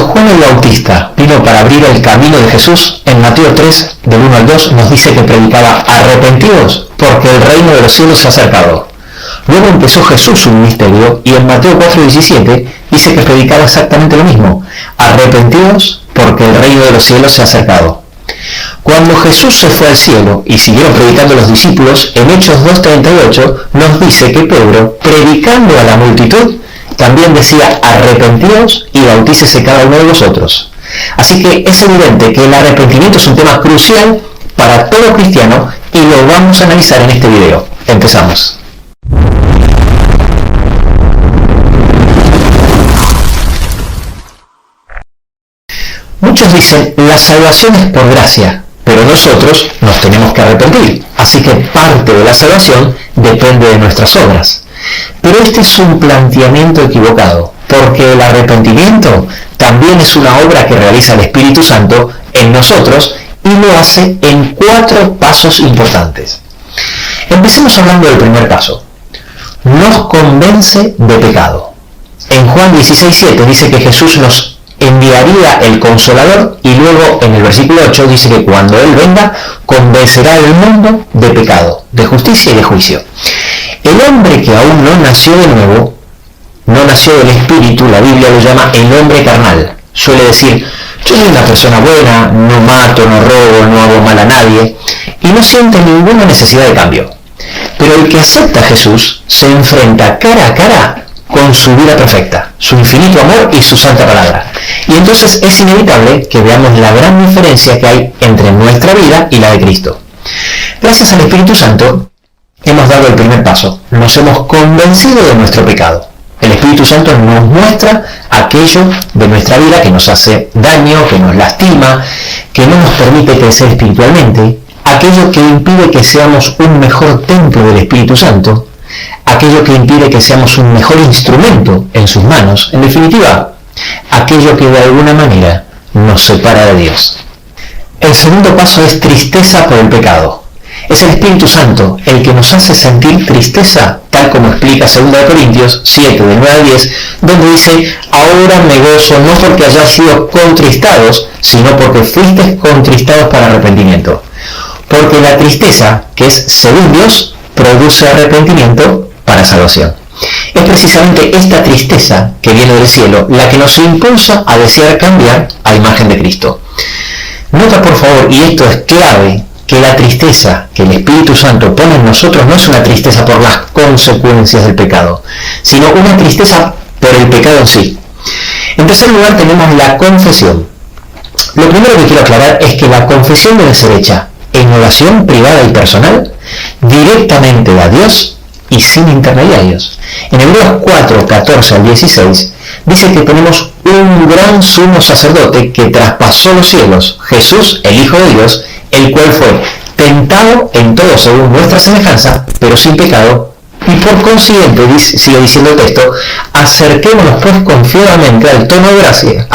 Juan el Bautista vino para abrir el camino de Jesús, en Mateo 3, del 1 al 2, nos dice que predicaba: arrepentidos, porque el reino de los cielos se ha acercado. Luego empezó Jesús su ministerio y en Mateo 4:17 dice que predicaba exactamente lo mismo: arrepentidos, porque el reino de los cielos se ha acercado. Cuando Jesús se fue al cielo y siguieron predicando los discípulos, en Hechos 2:38 nos dice que Pedro, predicando a la multitud, también decía: arrepentidos y bautícese cada uno de vosotros. Así que es evidente que el arrepentimiento es un tema crucial para todo cristiano y lo vamos a analizar en este video. Empezamos. Muchos dicen: la salvación es por gracia, pero nosotros nos tenemos que arrepentir, así que parte de la salvación depende de nuestras obras. Pero este es un planteamiento equivocado, porque el arrepentimiento también es una obra que realiza el Espíritu Santo en nosotros y lo hace en 4 pasos importantes. Empecemos hablando del primer paso. Nos convence de pecado. En Juan 16:7 dice que Jesús nos enviaría el Consolador y luego en el versículo 8 dice que cuando Él venga convencerá al mundo de pecado, de justicia y de juicio. El hombre que aún no nació de nuevo, no nació del Espíritu, la Biblia lo llama el hombre carnal. Suele decir: yo soy una persona buena, no mato, no robo, no hago mal a nadie, y no siente ninguna necesidad de cambio. Pero el que acepta a Jesús se enfrenta cara a cara con su vida perfecta, su infinito amor y su santa palabra. Y entonces es inevitable que veamos la gran diferencia que hay entre nuestra vida y la de Cristo. Gracias al Espíritu Santo hemos dado el primer paso, nos hemos convencido de nuestro pecado. El Espíritu Santo nos muestra aquello de nuestra vida que nos hace daño, que nos lastima, que no nos permite crecer espiritualmente, aquello que impide que seamos un mejor templo del Espíritu Santo, aquello que impide que seamos un mejor instrumento en sus manos, en definitiva, aquello que de alguna manera nos separa de Dios. El segundo paso es tristeza por el pecado. Es el Espíritu Santo el que nos hace sentir tristeza, tal como explica 2 Corintios 7, del 9 al 10, donde dice: ahora me gozo no porque hayáis sido contristados, sino porque fuisteis contristados para arrepentimiento. Porque la tristeza, que es según Dios, produce arrepentimiento para salvación. Es precisamente esta tristeza que viene del cielo la que nos impulsa a desear cambiar a imagen de Cristo. Nota por favor, y esto es clave, que la tristeza que el Espíritu Santo pone en nosotros no es una tristeza por las consecuencias del pecado, sino una tristeza por el pecado en sí. En tercer lugar tenemos la confesión. Lo primero que quiero aclarar es que la confesión debe ser hecha en oración privada y personal, directamente a Dios y sin intermediarios. En Hebreos 4, 14 al 16 dice que tenemos un gran sumo sacerdote que traspasó los cielos, Jesús, el Hijo de Dios, el cual fue tentado en todo según nuestra semejanza, pero sin pecado, y por consiguiente, sigue diciendo el texto: acerquémonos pues confiadamente al trono de gracia,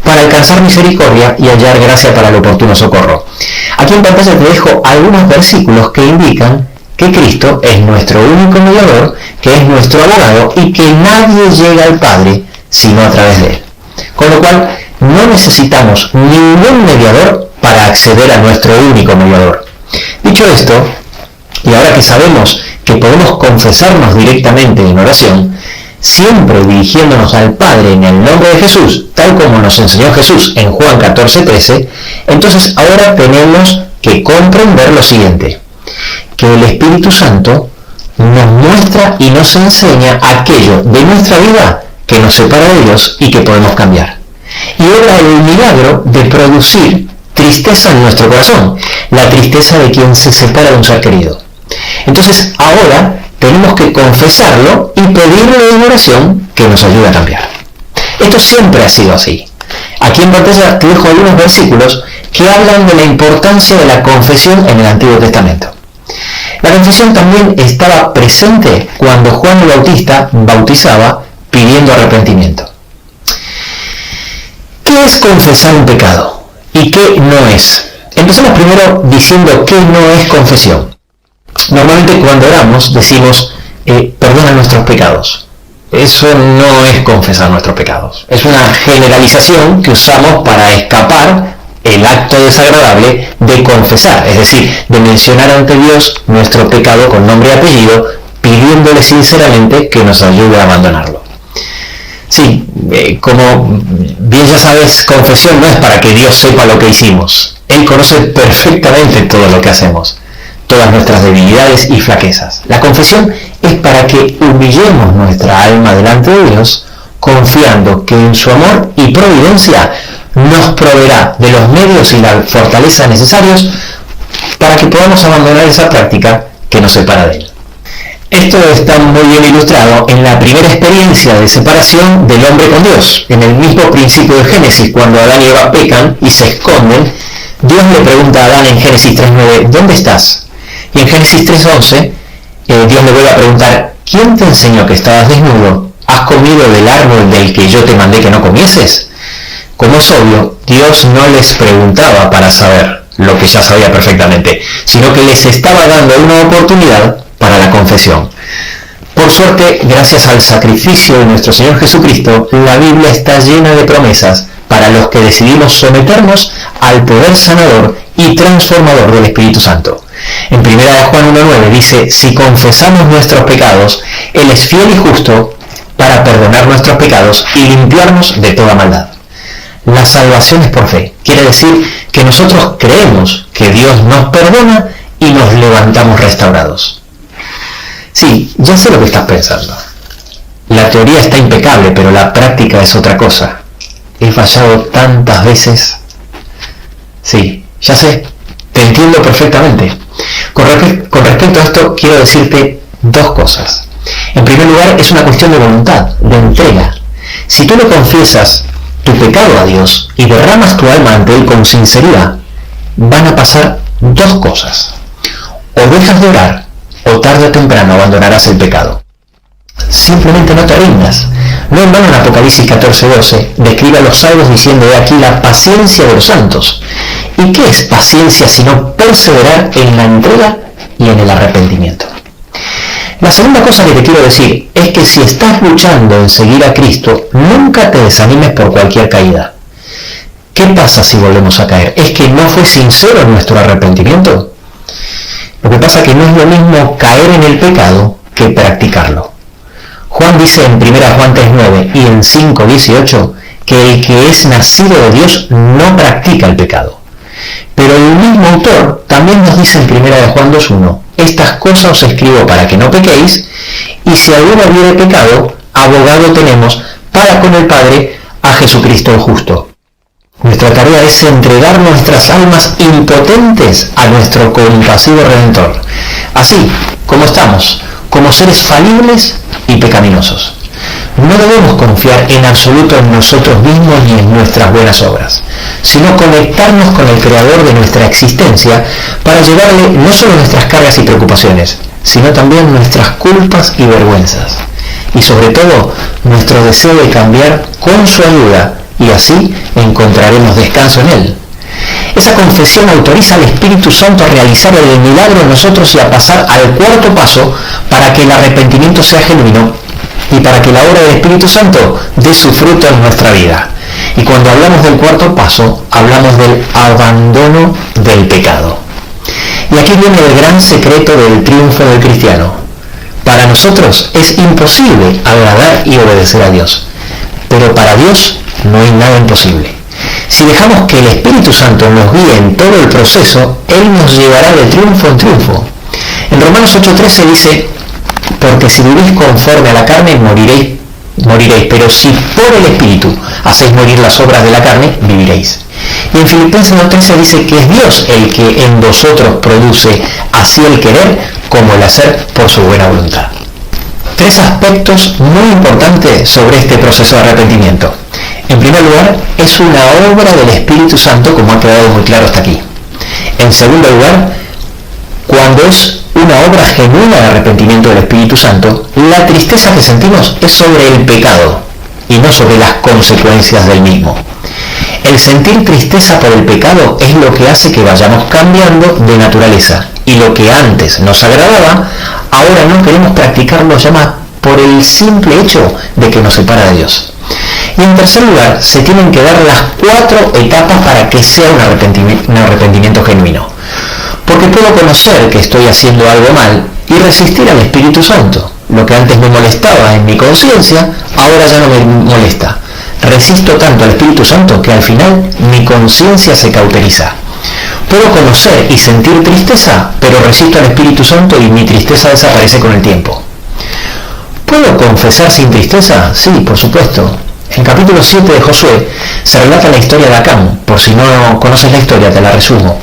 para alcanzar misericordia y hallar gracia para el oportuno socorro. Aquí en pantalla te dejo algunos versículos que indican que Cristo es nuestro único mediador, que es nuestro abogado y que nadie llega al Padre sino a través de Él. Con lo cual, no necesitamos ningún mediador para acceder a nuestro único mediador. Dicho esto, y ahora que sabemos que podemos confesarnos directamente en oración, siempre dirigiéndonos al Padre en el nombre de Jesús, tal como nos enseñó Jesús en Juan 14:13, entonces ahora tenemos que comprender lo siguiente: que el Espíritu Santo nos muestra y nos enseña aquello de nuestra vida que nos separa de Dios y que podemos cambiar. Y obra el milagro de producir tristeza en nuestro corazón, la tristeza de quien se separa de un ser querido. Entonces ahora tenemos que confesarlo y pedirle en oración que nos ayude a cambiar. Esto siempre ha sido así. Aquí en pantalla te dejo algunos versículos que hablan de la importancia de la confesión en el Antiguo Testamento. La confesión también estaba presente cuando Juan el Bautista bautizaba pidiendo arrepentimiento. ¿Qué es confesar un pecado? ¿Y qué no es? Empecemos primero diciendo qué no es confesión. Normalmente cuando oramos decimos, perdona nuestros pecados. Eso no es confesar nuestros pecados. Es una generalización que usamos para escapar el acto desagradable de confesar, es decir, de mencionar ante Dios nuestro pecado con nombre y apellido, pidiéndole sinceramente que nos ayude a abandonarlo. Sí, como bien ya sabes, confesión no es para que Dios sepa lo que hicimos. Él conoce perfectamente todo lo que hacemos, todas nuestras debilidades y flaquezas. La confesión es para que humillemos nuestra alma delante de Dios, confiando que en su amor y providencia nos proveerá de los medios y la fortaleza necesarios para que podamos abandonar esa práctica que nos separa de Él. Esto está muy bien ilustrado en la primera experiencia de separación del hombre con Dios. En el mismo principio de Génesis, cuando Adán y Eva pecan y se esconden, Dios le pregunta a Adán en Génesis 3:9, ¿dónde estás? Y en Génesis 3:11, Dios le vuelve a preguntar, ¿quién te enseñó que estabas desnudo? ¿Has comido del árbol del que yo te mandé que no comieses? Como es obvio, Dios no les preguntaba para saber lo que ya sabía perfectamente, sino que les estaba dando una oportunidad para la confesión. Por suerte, gracias al sacrificio de nuestro Señor Jesucristo, la Biblia está llena de promesas para los que decidimos someternos al poder sanador y transformador del Espíritu Santo. En 1 Juan 1:9 dice, si confesamos nuestros pecados, Él es fiel y justo para perdonar nuestros pecados y limpiarnos de toda maldad. La salvación es por fe. Quiere decir que nosotros creemos que Dios nos perdona y nos levantamos restaurados. Sí, ya sé lo que estás pensando. La teoría está impecable, pero la práctica es otra cosa. He fallado tantas veces. Sí, ya sé, te entiendo perfectamente. Con respecto a esto, quiero decirte dos cosas. En primer lugar, es una cuestión de voluntad, de entrega. Si tú le confiesas tu pecado a Dios y derramas tu alma ante Él con sinceridad, van a pasar dos cosas. O dejas de orar, o tarde o temprano abandonarás el pecado. Simplemente no te rindas. No en vano en Apocalipsis 14:12 describe a los salvos diciendo de aquí la paciencia de los santos. ¿Y qué es paciencia sino perseverar en la entrega y en el arrepentimiento? La segunda cosa que te quiero decir es que si estás luchando en seguir a Cristo, nunca te desanimes por cualquier caída. ¿Qué pasa si volvemos a caer? ¿Es que no fue sincero nuestro arrepentimiento? Lo que pasa es que no es lo mismo caer en el pecado que practicarlo. Juan dice en 1 Juan 3:9 y en 5:18 que el que es nacido de Dios no practica el pecado. Pero el mismo autor también nos dice en 1 Juan 2:1, estas cosas os escribo para que no pequéis, y si alguno hubiere pecado, abogado tenemos para con el Padre a Jesucristo el justo. Nuestra tarea es entregar nuestras almas impotentes a nuestro compasivo Redentor, así como estamos, como seres falibles y pecaminosos. No debemos confiar en absoluto en nosotros mismos ni en nuestras buenas obras, sino conectarnos con el Creador de nuestra existencia para llevarle no solo nuestras cargas y preocupaciones, sino también nuestras culpas y vergüenzas, y sobre todo nuestro deseo de cambiar con su ayuda, y así encontraremos descanso en Él. Esa confesión autoriza al Espíritu Santo a realizar el milagro en nosotros y a pasar al cuarto paso para que el arrepentimiento sea genuino y para que la obra del Espíritu Santo dé su fruto en nuestra vida. Y cuando hablamos del cuarto paso, hablamos del abandono del pecado. Y aquí viene el gran secreto del triunfo del cristiano. Para nosotros es imposible agradar y obedecer a Dios, pero para Dios no hay nada imposible. Si dejamos que el Espíritu Santo nos guíe en todo el proceso, Él nos llevará de triunfo en triunfo. En Romanos 8:13 dice, porque si vivís conforme a la carne, moriréis, pero si por el Espíritu hacéis morir las obras de la carne, viviréis. Y en Filipenses 2:13 dice que es Dios el que en vosotros produce así el querer como el hacer por su buena voluntad. Tres aspectos muy importantes sobre este proceso de arrepentimiento. En primer lugar, es una obra del Espíritu Santo, como ha quedado muy claro hasta aquí. En segundo lugar, cuando es una obra genuina de arrepentimiento del Espíritu Santo, la tristeza que sentimos es sobre el pecado y no sobre las consecuencias del mismo. El sentir tristeza por el pecado es lo que hace que vayamos cambiando de naturaleza, y lo que antes nos agradaba, ahora no queremos practicarlo ya más por el simple hecho de que nos separa de Dios. Y en tercer lugar, se tienen que dar las 4 etapas para que sea un arrepentimiento genuino. Porque puedo conocer que estoy haciendo algo mal y resistir al Espíritu Santo. Lo que antes me molestaba en mi conciencia, ahora ya no me molesta. Resisto tanto al Espíritu Santo que al final mi conciencia se cauteriza. Puedo conocer y sentir tristeza, pero resisto al Espíritu Santo y mi tristeza desaparece con el tiempo. ¿Puedo confesar sin tristeza? Sí, por supuesto. En capítulo 7 de Josué se relata la historia de Acán. Por si no conoces la historia, te la resumo.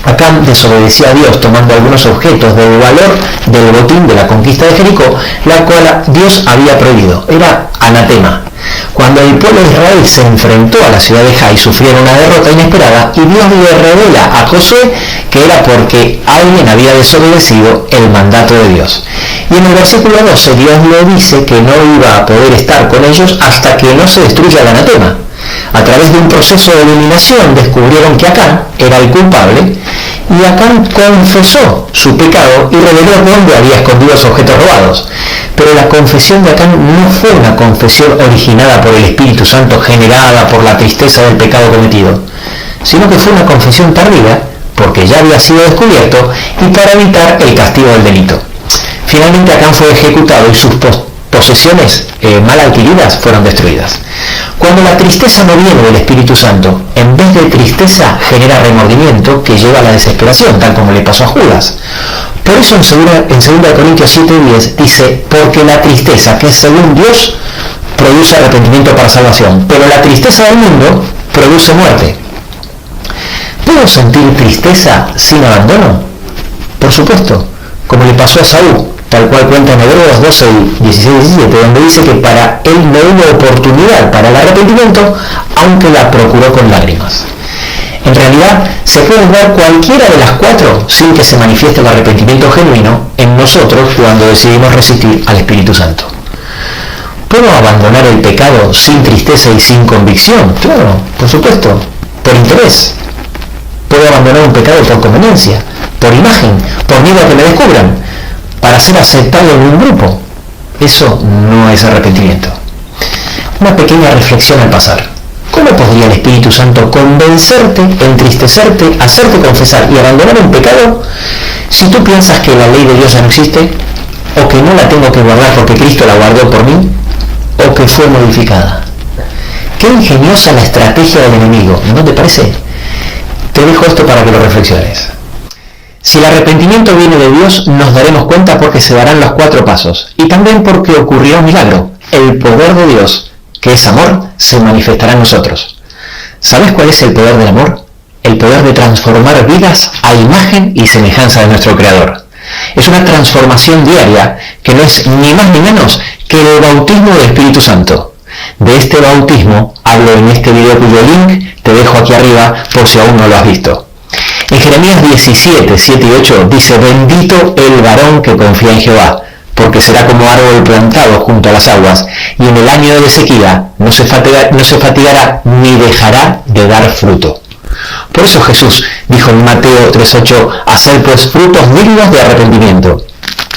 Acán desobedecía a Dios tomando algunos objetos del valor del botín de la conquista de Jericó, la cual Dios había prohibido. Era anatema. Cuando el pueblo de Israel se enfrentó a la ciudad de Jai, sufrieron una derrota inesperada y Dios le revela a Josué que era porque alguien había desobedecido el mandato de Dios. Y en el versículo 12 Dios le dice que no iba a poder estar con ellos hasta que no se destruya el anatema. A través de un proceso de eliminación descubrieron que Acán era el culpable y Acán confesó su pecado y reveló dónde había escondido los objetos robados. Pero la confesión de Acán no fue una confesión originada por el Espíritu Santo generada por la tristeza del pecado cometido, sino que fue una confesión tardía porque ya había sido descubierto y para evitar el castigo del delito. Finalmente Acán fue ejecutado y sus posesiones mal adquiridas fueron destruidas. Cuando la tristeza no viene del Espíritu Santo, en vez de tristeza genera remordimiento que lleva a la desesperación, tal como le pasó a Judas. Por eso en 2 Corintios 7:10 dice, porque la tristeza, que es según Dios, produce arrepentimiento para salvación, pero la tristeza del mundo produce muerte. ¿Puedo sentir tristeza sin abandono? Por supuesto, como le pasó a Saúl, tal cual cuenta en Hebreos 12, 16-17, donde dice que para él no hubo oportunidad para el arrepentimiento, aunque la procuró con lágrimas. En realidad, se puede dar cualquiera de las 4 sin que se manifieste el arrepentimiento genuino en nosotros cuando decidimos resistir al Espíritu Santo. ¿Puedo abandonar el pecado sin tristeza y sin convicción? Claro, por supuesto, por interés. Puedo abandonar un pecado por conveniencia, por imagen, por miedo a que me descubran, para ser aceptado en un grupo. Eso no es arrepentimiento. Una pequeña reflexión al pasar. ¿Cómo podría el Espíritu Santo convencerte, entristecerte, hacerte confesar y abandonar un pecado si tú piensas que la ley de Dios ya no existe, o que no la tengo que guardar porque Cristo la guardó por mí, o que fue modificada? Qué ingeniosa la estrategia del enemigo, ¿no te parece? Te dejo esto para que lo reflexiones. Si el arrepentimiento viene de Dios, nos daremos cuenta porque se darán los 4 pasos, y también porque ocurrirá un milagro. El poder de Dios, que es amor, se manifestará en nosotros. ¿Sabes cuál es el poder del amor? El poder de transformar vidas a imagen y semejanza de nuestro Creador. Es una transformación diaria que no es ni más ni menos que el bautismo del Espíritu Santo. De este bautismo hablo en este video cuyo link te dejo aquí arriba por si aún no lo has visto. En Jeremías 17, 7 y 8 dice, bendito el varón que confía en Jehová, porque será como árbol plantado junto a las aguas, y en el año de sequía no se fatigará ni dejará de dar fruto. Por eso Jesús dijo en Mateo 3:8, hacer pues frutos dignos de arrepentimiento.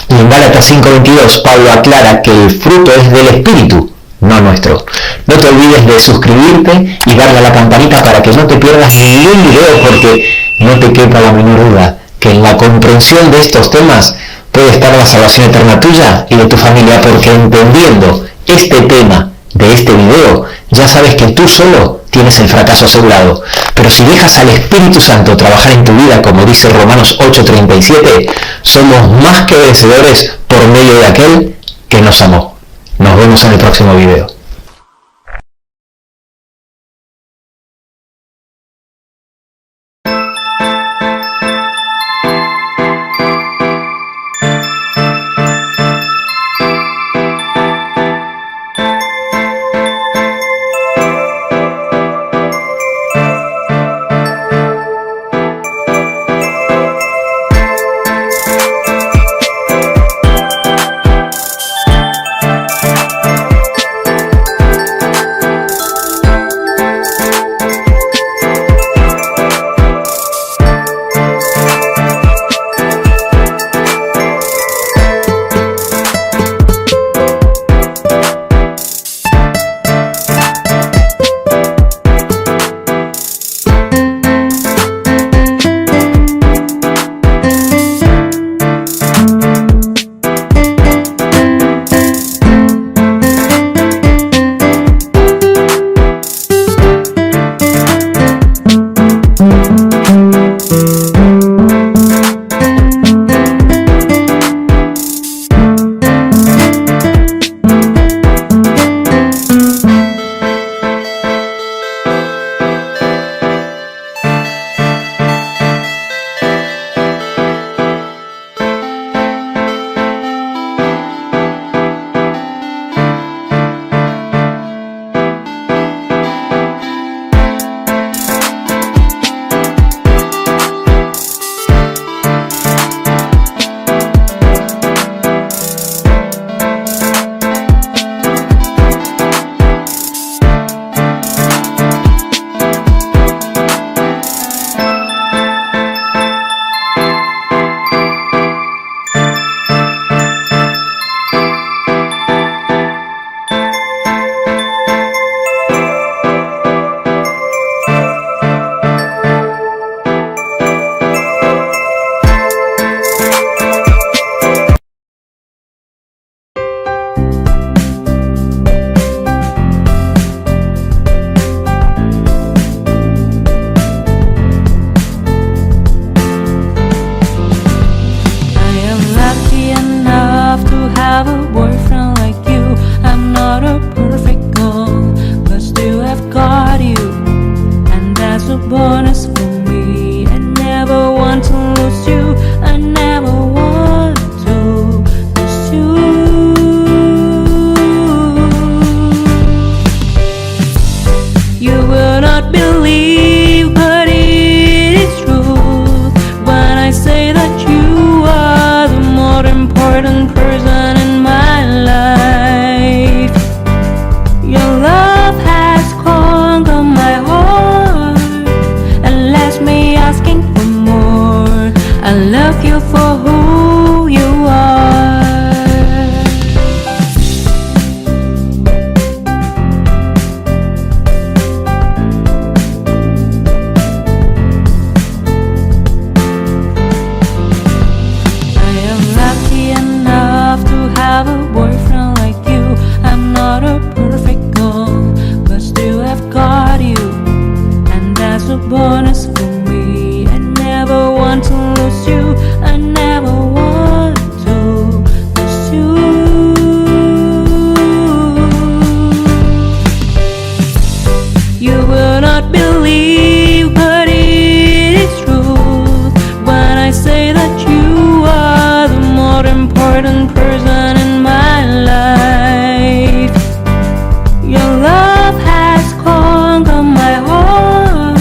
Y en Gálatas 5:22 Pablo aclara que el fruto es del Espíritu, no nuestro. No te olvides de suscribirte y darle a la campanita para que no te pierdas ningún video, porque no te quepa la menor duda que en la comprensión de estos temas puede estar la salvación eterna tuya y de tu familia, porque entendiendo este tema de este video, ya sabes que tú solo tienes el fracaso asegurado. Pero si dejas al Espíritu Santo trabajar en tu vida, como dice Romanos 8:37, somos más que vencedores por medio de aquel que nos amó. Nos vemos en el próximo video. bonus for me. I never want to lose you. I never want to lose you. You will not believe, but it is true when I say that you are the more important person in my life. Your love has conquered my heart and left me asking for more. I love you for who you are. I am lucky enough to have a boyfriend like you. I'm not a perfect girl, but still I've got you, and that's a bonus for me. I never want to lose you. I never want to lose you. You will not believe, but it is true when I say that you are the more important person in my life. Your love has conquered my heart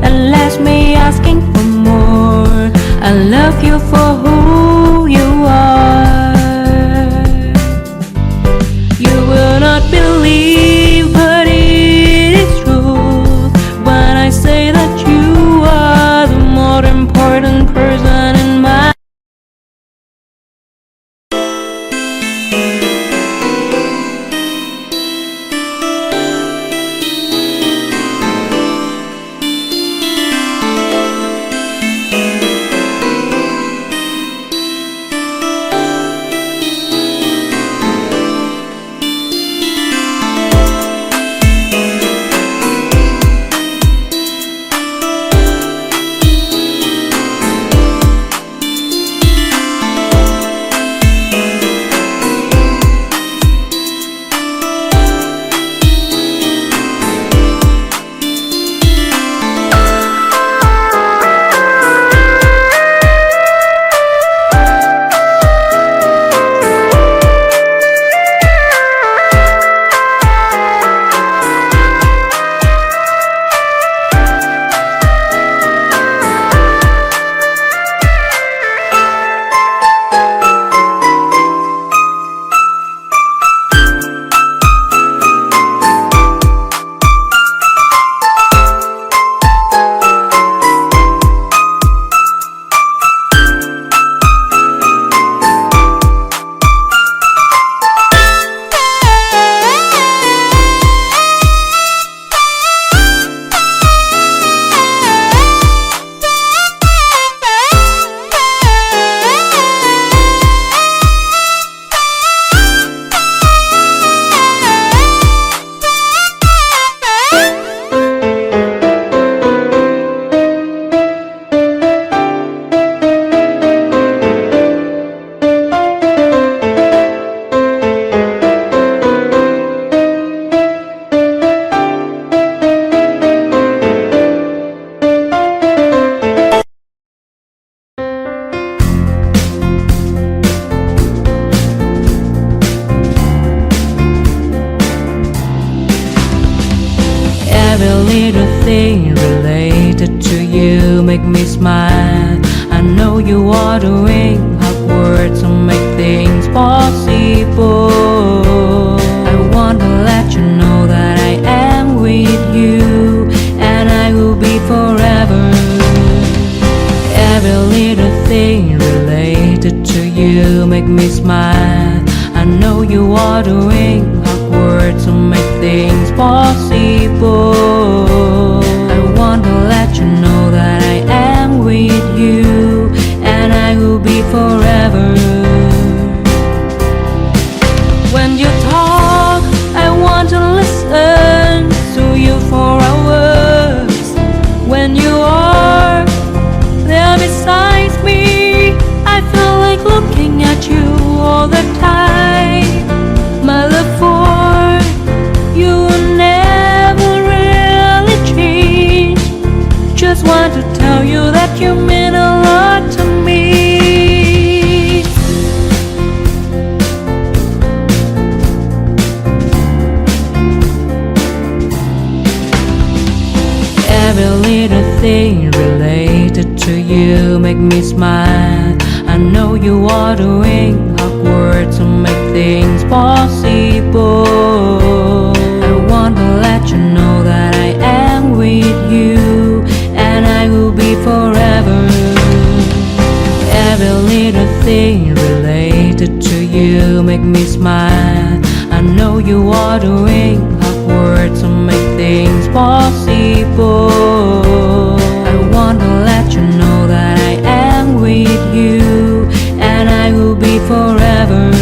and left me asking for more. I love you for who you are. You will not believe, but it is true when I say that you are the more important person in my life. Every little thing related to you make me smile. I know you are doing hard work to make things possible. I want to let you know that I am with you, and I will be forever. Every little thing related to you make me smile. I know you are doing hard work to make things possible. I want to let you know that I am with you, and I will be forever. When you talk, I want to listen to you for hours. When you are there beside me, I feel like looking at you all the time. My love for you will never end. Every little thing related to you make me smile. I know you are doing hard work to make things possible. I want to let you know that I am with you, and I will be forever. Every little thing related to you make me smile. I know you are doing hard work to make things possible. I want to let you know that I am with you, and I will be forever.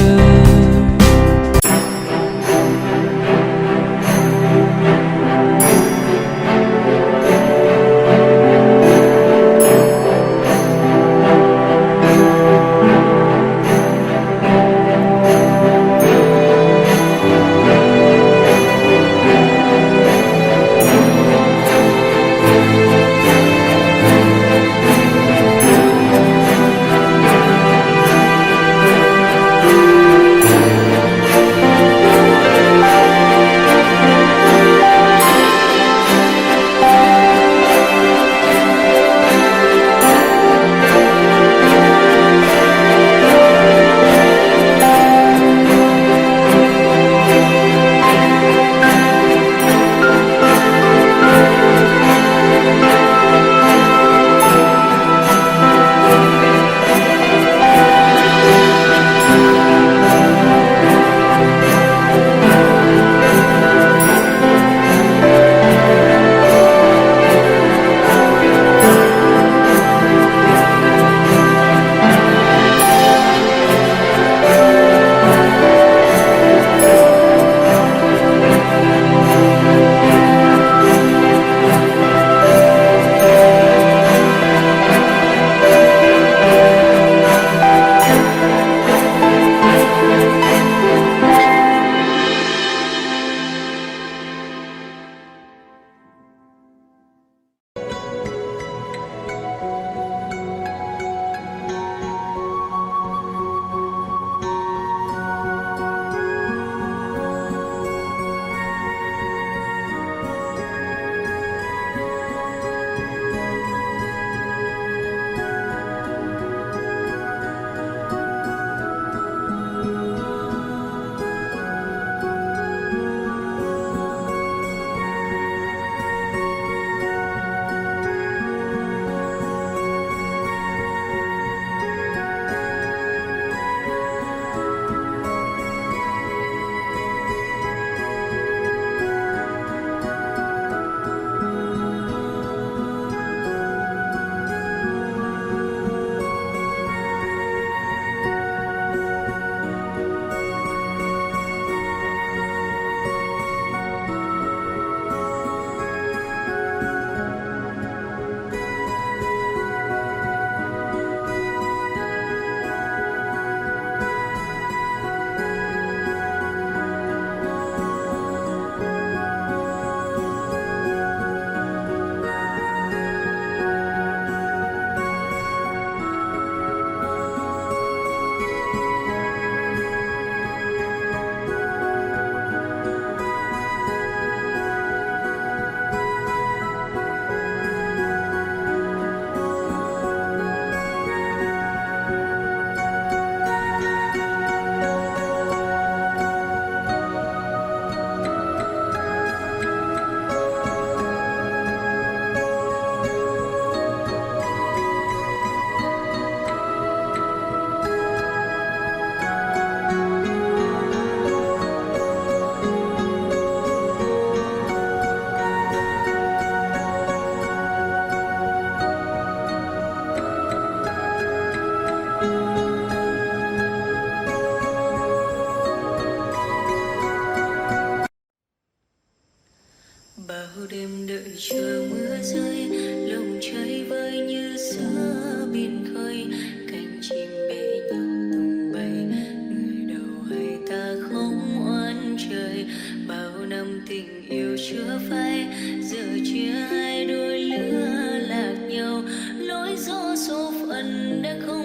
Bao đêm đợi chờ mưa rơi, lòng trái vơi như giữa biển khơi, cánh chim bế nhau tung bay, người đầu hay ta không oán trời. Bao năm tình yêu chưa phai, giờ chia hai đôi lứa lạc nhau, nỗi gió số phận đã không